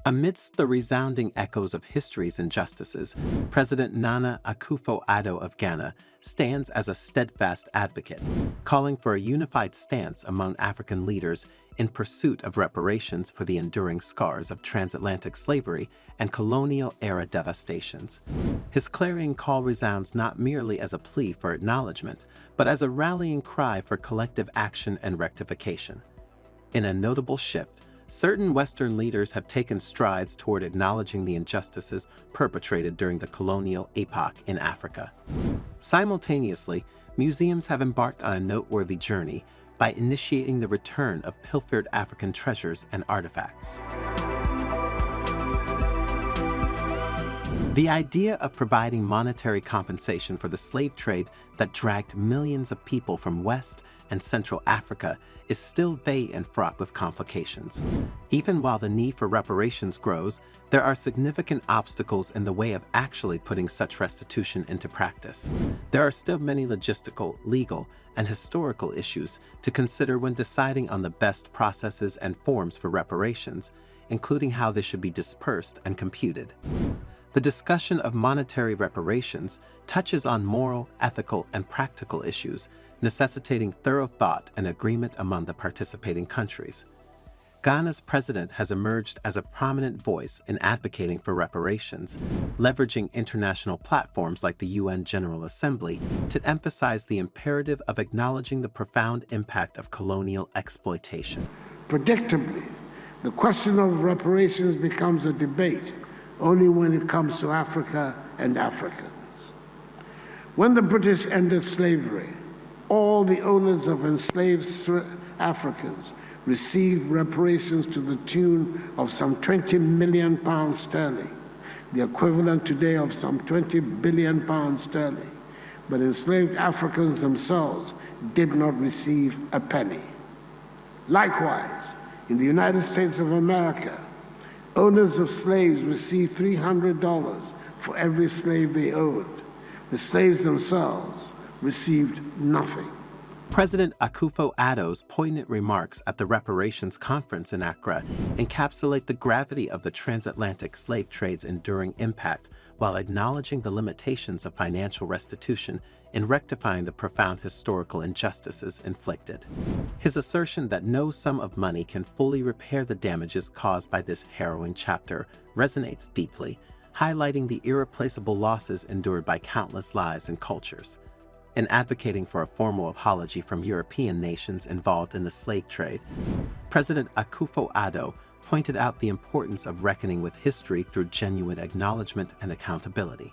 Amidst the resounding echoes of history's injustices, President Nana Akufo-Addo of Ghana stands as a steadfast advocate, calling for a unified stance among African leaders in pursuit of reparations for the enduring scars of transatlantic slavery and colonial-era devastations. His clarion call resounds not merely as a plea for acknowledgment, but as a rallying cry for collective action and rectification. In a notable shift, certain Western leaders have taken strides toward acknowledging the injustices perpetrated during the colonial epoch in Africa. Simultaneously, museums have embarked on a noteworthy journey by initiating the return of pilfered African treasures and artifacts. The idea of providing monetary compensation for the slave trade that dragged millions of people from West and Central Africa is still vague and fraught with complications. Even while the need for reparations grows, there are significant obstacles in the way of actually putting such restitution into practice. There are still many logistical, legal, and historical issues to consider when deciding on the best processes and forms for reparations, including how they should be dispersed and computed. The discussion of monetary reparations touches on moral, ethical, and practical issues, necessitating thorough thought and agreement among the participating countries. Ghana's president has emerged as a prominent voice in advocating for reparations, leveraging international platforms like the UN General Assembly to emphasize the imperative of acknowledging the profound impact of colonial exploitation. Predictably, the question of reparations becomes a debate only when it comes to Africa and Africans. When the British ended slavery, all the owners of enslaved Africans received reparations to the tune of some 20 million pounds sterling, the equivalent today of some 20 billion pounds sterling. But enslaved Africans themselves did not receive a penny. Likewise, in the United States of America, owners of slaves received $300 for every slave they owed. The slaves themselves received nothing. President Akufo-Addo's poignant remarks at the Reparations Conference in Accra encapsulate the gravity of the transatlantic slave trade's enduring impact while acknowledging the limitations of financial restitution in rectifying the profound historical injustices inflicted. His assertion that no sum of money can fully repair the damages caused by this harrowing chapter resonates deeply, highlighting the irreplaceable losses endured by countless lives and cultures. In advocating for a formal apology from European nations involved in the slave trade, President Akufo-Addo pointed out the importance of reckoning with history through genuine acknowledgement and accountability.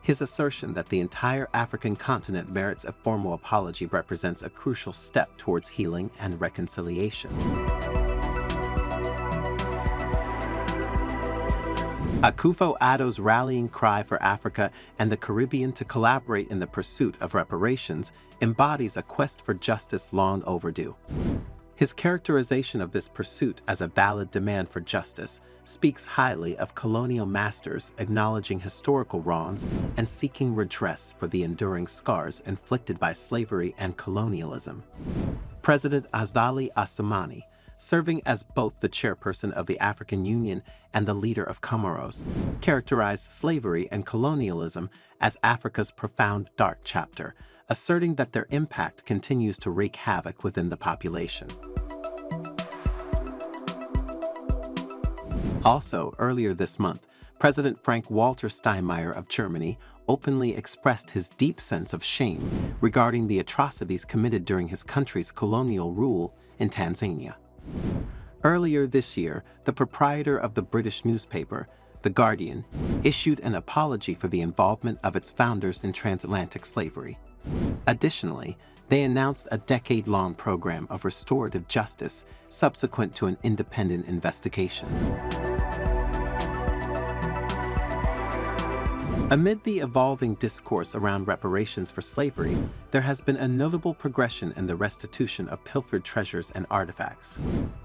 His assertion that the entire African continent merits a formal apology represents a crucial step towards healing and reconciliation. Akufo-Addo's rallying cry for Africa and the Caribbean to collaborate in the pursuit of reparations embodies a quest for justice long overdue. His characterization of this pursuit as a valid demand for justice speaks highly of colonial masters acknowledging historical wrongs and seeking redress for the enduring scars inflicted by slavery and colonialism. President Azdali Assoumani, serving as both the chairperson of the African Union and the leader of Comoros, characterized slavery and colonialism as Africa's profound dark chapter, asserting that their impact continues to wreak havoc within the population. Also, earlier this month, President Frank-Walter Steinmeier of Germany openly expressed his deep sense of shame regarding the atrocities committed during his country's colonial rule in Tanzania. Earlier this year, the proprietor of the British newspaper, The Guardian, issued an apology for the involvement of its founders in transatlantic slavery. Additionally, they announced a decade-long program of restorative justice subsequent to an independent investigation. Amid the evolving discourse around reparations for slavery, there has been a notable progression in the restitution of pilfered treasures and artifacts.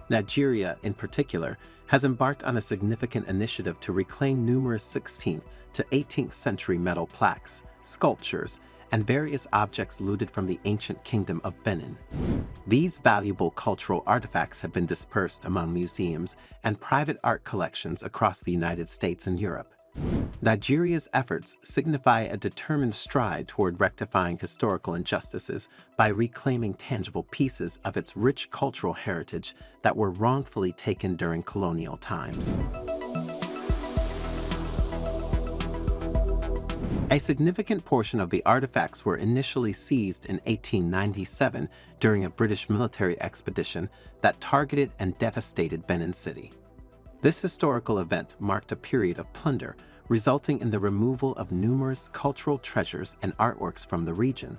Nigeria, in particular, has embarked on a significant initiative to reclaim numerous 16th to 18th century metal plaques, sculptures, and various objects looted from the ancient kingdom of Benin. These valuable cultural artifacts have been dispersed among museums and private art collections across the United States and Europe. Nigeria's efforts signify a determined stride toward rectifying historical injustices by reclaiming tangible pieces of its rich cultural heritage that were wrongfully taken during colonial times. A significant portion of the artifacts were initially seized in 1897 during a British military expedition that targeted and devastated Benin City. This historical event marked a period of plunder, resulting in the removal of numerous cultural treasures and artworks from the region.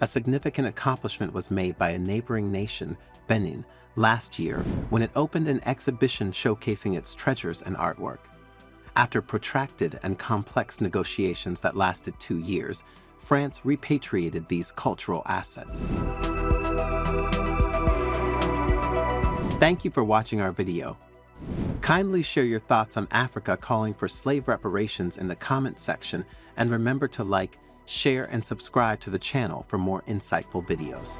A significant accomplishment was made by a neighboring nation, Benin, last year when it opened an exhibition showcasing its treasures and artwork. After protracted and complex negotiations that lasted 2 years, France repatriated these cultural assets. Thank you for watching our video. Kindly share your thoughts on Africa calling for slave reparations in the comment section, and remember to like, share, and subscribe to the channel for more insightful videos.